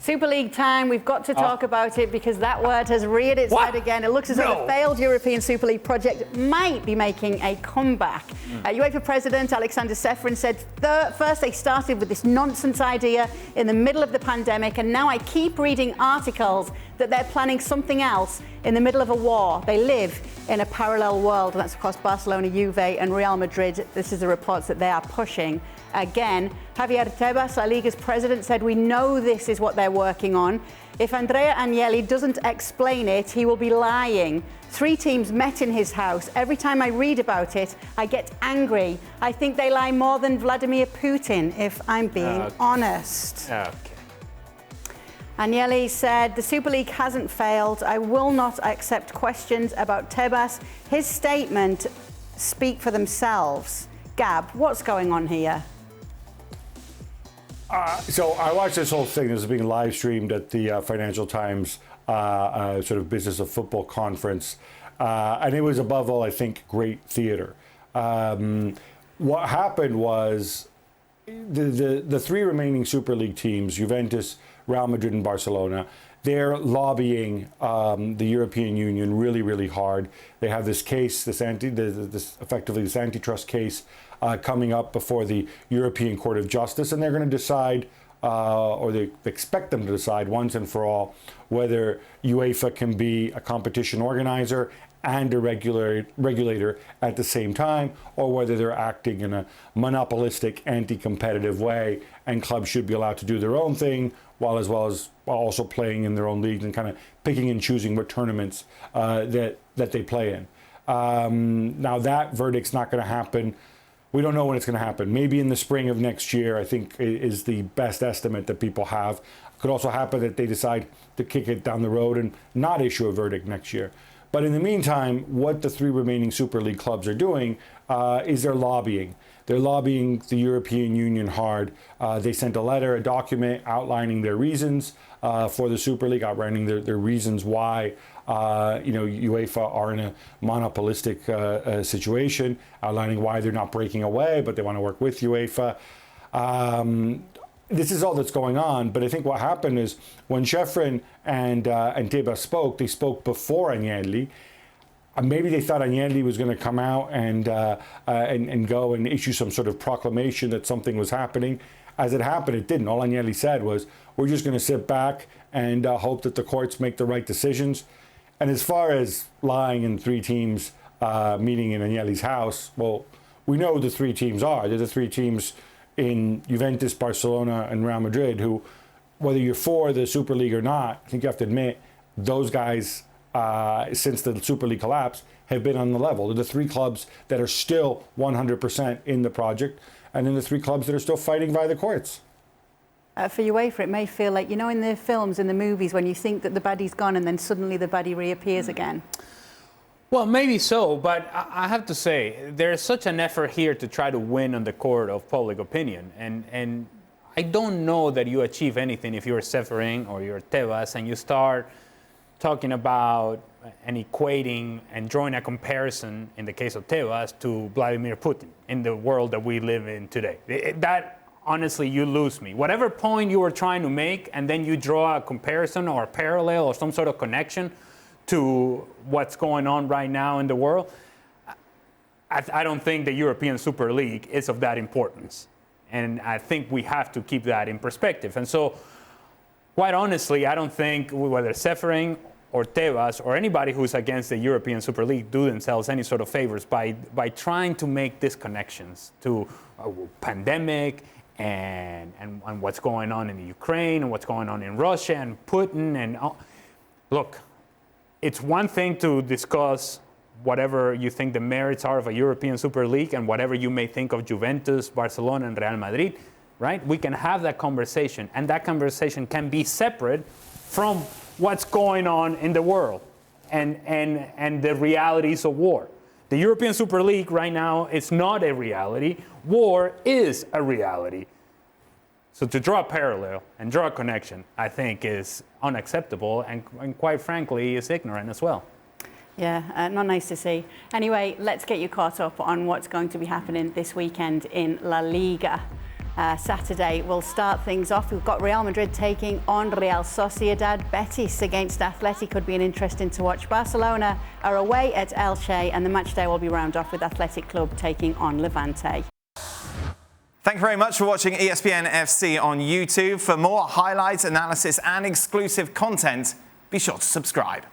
Super League time. We've got to talk about it because that word has reared its head again. It looks as though the failed European Super League project might be making a comeback. UEFA President Aleksander Ceferin said first they started with this nonsense idea in the middle of the pandemic, and now I keep reading articles that they're planning something else in the middle of a war. They live in a parallel world, and that's of course Barcelona, Juve and Real Madrid. This is the reports that they are pushing. Again, Javier Tebas, La Liga's president, said we know this is what they're working on. If Andrea Agnelli doesn't explain it, he will be lying. 3 teams met in his house. Every time I read about it, I get angry. I think they lie more than Vladimir Putin, if I'm being honest. Agnelli said, the Super League hasn't failed. I will not accept questions about Tebas. His statement speak for themselves. Gab, what's going on here? So I watched this whole thing. This is being live streamed at the Financial Times sort of business of football conference. And it was, above all, I think, great theater. What happened was the 3 remaining Super League teams, Juventus, Real Madrid and Barcelona, they're lobbying the European Union really, really hard. They have this case, this antitrust case coming up before the European Court of Justice, and they're going to decide, or they expect them to decide once and for all, whether UEFA can be a competition organizer and a regulator at the same time, or whether they're acting in a monopolistic, anti-competitive way, and clubs should be allowed to do their own thing, while also playing in their own leagues and kind of picking and choosing what tournaments that they play in. Now that verdict's not going to happen. We don't know when it's going to happen. Maybe in the spring of next year, I think, is the best estimate that people have. It could also happen that they decide to kick it down the road and not issue a verdict next year. But in the meantime, what the 3 remaining Super League clubs are doing is they're lobbying. They're lobbying the European Union hard. They sent a letter, a document outlining their reasons for the Super League, outlining their reasons why UEFA are in a monopolistic situation, outlining why they're not breaking away, but they want to work with UEFA. This is all that's going on, but I think what happened is when Ceferin and Tebas spoke, they spoke before Agnelli. Maybe they thought Agnelli was going to come out and go and issue some sort of proclamation that something was happening. As it happened, it didn't. All Agnelli said was, we're just going to sit back and hope that the courts make the right decisions. And as far as lying in 3 teams meeting in Agnelli's house, well, we know who the 3 teams are. They're the 3 teams in Juventus, Barcelona, and Real Madrid, who, whether you're for the Super League or not, I think you have to admit, those guys, since the Super League collapse, have been on the level. They're the 3 clubs that are still 100% in the project, and then the 3 clubs that are still fighting by the courts. For UEFA, it may feel like, in the films, in the movies, when you think that the baddie's gone and then suddenly the baddie reappears again. Well, maybe so, but I have to say, there's such an effort here to try to win on the court of public opinion. And I don't know that you achieve anything if you're Ceferin or you're Tebas and you start talking about and equating and drawing a comparison, in the case of Tebas, to Vladimir Putin in the world that we live in today. That, honestly, you lose me. Whatever point you were trying to make, and then you draw a comparison or a parallel or some sort of connection to what's going on right now in the world, I don't think the European Super League is of that importance. And I think we have to keep that in perspective. And so, quite honestly, I don't think whether Ceferin or Tebas or anybody who's against the European Super League do themselves any sort of favors by trying to make these connections to a pandemic and what's going on in the Ukraine and what's going on in Russia and Putin. And look, it's one thing to discuss whatever you think the merits are of a European Super League and whatever you may think of Juventus, Barcelona, and Real Madrid, right? We can have that conversation, and that conversation can be separate from what's going on in the world and the realities of war. The European Super League right now is not a reality. War is a reality. So to draw a parallel and draw a connection, I think, is unacceptable and quite frankly, is ignorant as well. Yeah, not nice to see. Anyway, let's get you caught up on what's going to be happening this weekend in La Liga. Saturday will start things off. We've got Real Madrid taking on Real Sociedad. Betis against Athletic could be an interesting to watch. Barcelona are away at Elche, and the match day will be round off with Athletic Club taking on Levante. Thank you very much for watching ESPN FC on YouTube. For more highlights, analysis and exclusive content, be sure to subscribe.